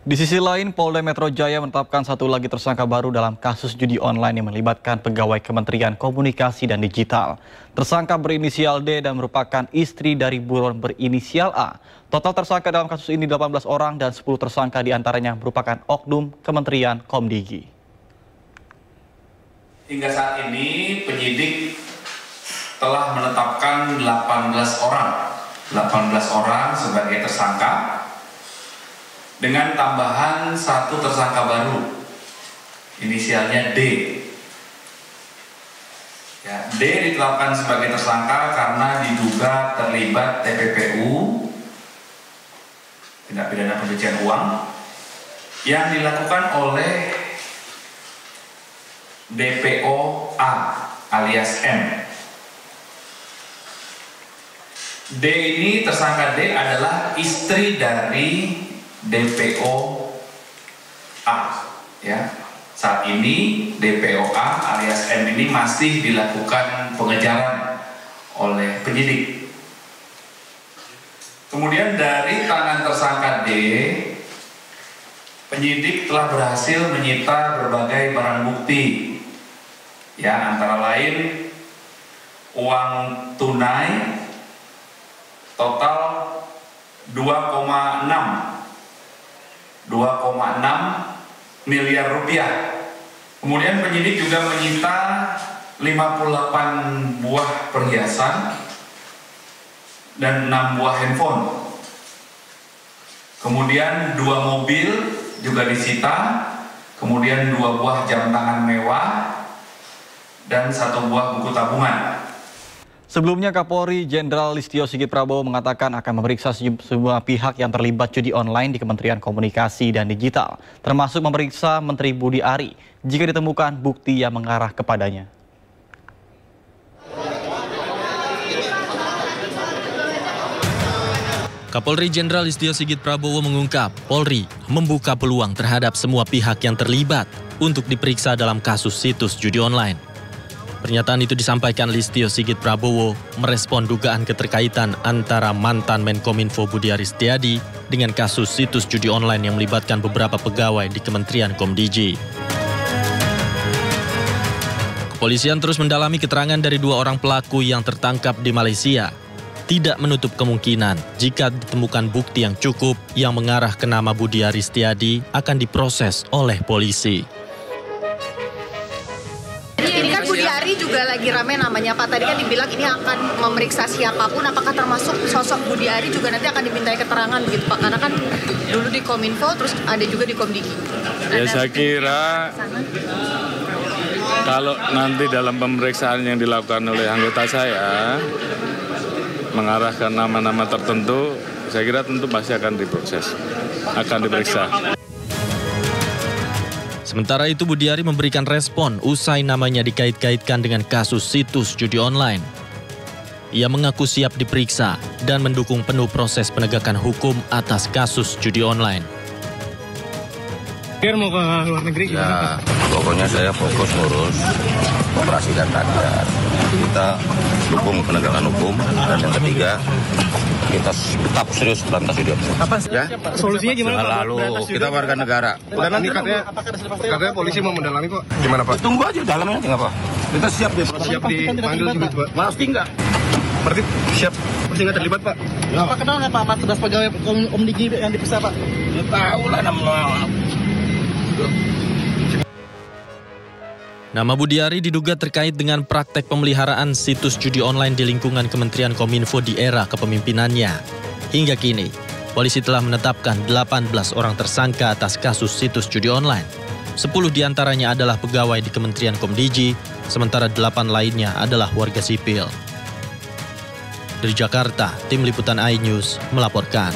Di sisi lain, Polda Metro Jaya menetapkan satu lagi tersangka baru dalam kasus judi online yang melibatkan pegawai Kementerian Komunikasi dan Digital. Tersangka berinisial D dan merupakan istri dari buron berinisial A. Total tersangka dalam kasus ini 18 orang dan 10 tersangka diantaranya merupakan oknum Kementerian Komdigi. Hingga saat ini penyidik telah menetapkan 18 orang sebagai tersangka, dengan tambahan satu tersangka baru, inisialnya D. Ya, D ditetapkan sebagai tersangka karena diduga terlibat TPPU, tindak pidana pencucian uang, yang dilakukan oleh DPO A alias M. D ini, tersangka D adalah istri dari DPO A, ya. Saat ini DPO A alias M ini masih dilakukan pengejaran oleh penyidik. Kemudian dari tangan tersangka D, penyidik telah berhasil menyita berbagai barang bukti, ya, antara lain uang tunai total 2,6 miliar rupiah. Kemudian penyidik juga menyita 58 buah perhiasan dan 6 buah handphone. Kemudian 2 mobil juga disita, kemudian 2 buah jam tangan mewah dan 1 buah buku tabungan. Sebelumnya, Kapolri Jenderal Listio Sigit Prabowo mengatakan akan memeriksa semua pihak yang terlibat judi online di Kementerian Komunikasi dan Digital, termasuk memeriksa Menteri Budi Ari jika ditemukan bukti yang mengarah kepadanya. Kapolri Jenderal Listio Sigit Prabowo mengungkap Polri membuka peluang terhadap semua pihak yang terlibat untuk diperiksa dalam kasus situs judi online. Pernyataan itu disampaikan Listio Sigit Prabowo merespon dugaan keterkaitan antara mantan Menkominfo Budi Ari Setiadi dengan kasus situs judi online yang melibatkan beberapa pegawai di Kementerian Komdigi. Kepolisian terus mendalami keterangan dari 2 orang pelaku yang tertangkap di Malaysia. Tidak menutup kemungkinan jika ditemukan bukti yang cukup yang mengarah ke nama Budi Ari Setiadi akan diproses oleh polisi. Budi Ari juga lagi rame namanya Pak. Tadi kan dibilang ini akan memeriksa siapapun, apakah termasuk sosok Budi Ari juga nanti akan dimintai keterangan begitu Pak? Karena kan dulu di Kominfo, terus ada juga di Komdigi. Ya, saya kira kalau nanti dalam pemeriksaan yang dilakukan oleh anggota saya mengarah ke nama-nama tertentu, saya kira tentu pasti akan diproses, akan diperiksa. Sementara itu, Budi Ari memberikan respon usai namanya dikait-kaitkan dengan kasus situs judi online. Ia mengaku siap diperiksa dan mendukung penuh proses penegakan hukum atas kasus judi online. Mau ke luar negeri? Ya, pokoknya saya fokus ngurus operasi dan rakyat. Kita dukung penegakan hukum, dan yang ketiga kita tetap serius berantas judi online. Kapan ya? Solusinya gimana Pak? Lalu kita warga negara. Dan nanti katanya polisi mau mendalami kok. Gimana Pak? Tunggu aja dalamnya, nggak apa. Kita siap deh. Siap dipanggil juga Pak? Pasti nggak. Berarti siap, pasti nggak terlibat Pak? Ya. Pak kenal nggak Pak 14 pegawai Komdigi yang diperiksa Pak? Ya tahu lah nama. Nama Budi Ari diduga terkait dengan praktek pemeliharaan situs judi online di lingkungan Kementerian Kominfo di era kepemimpinannya. Hingga kini, polisi telah menetapkan 18 orang tersangka atas kasus situs judi online. 10 diantaranya adalah pegawai di Kementerian Komdigi, sementara 8 lainnya adalah warga sipil. Dari Jakarta, Tim Liputan iNews melaporkan.